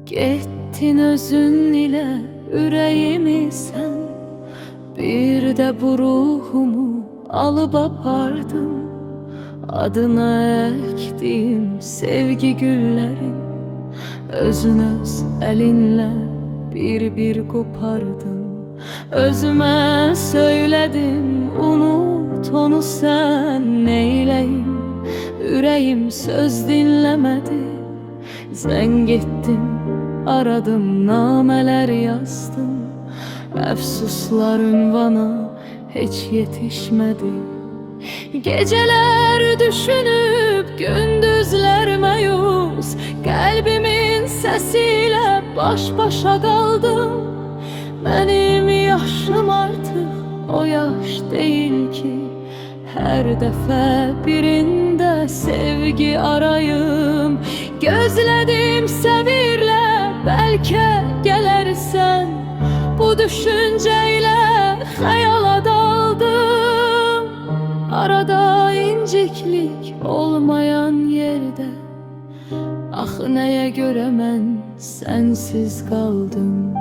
Gettin özün ile ürəyimi sən, bir də bu ruhumu alıp apardın. Adına əkdim sevgi güllərin, özün öz əlinlə bir qopardın. Özümə söylədim unut onu sən, neyləyim ürəyim söz dinləmədi. Zəng etdim, aradım, namələr yazdım, əfsuslar ünvana heç yetişmədi. Geceler düşünüp gündüzler məyus, kalbimin sesiyle baş başa kaldım. Benim yaşım artık o yaş değil ki, her defa birinde sevgi arayım. Gözledim sevirle belki gelersen, bu düşünceyle hayala daldım. Arada inciklik olmayan yerde, ah neye göre mən sensiz kaldım.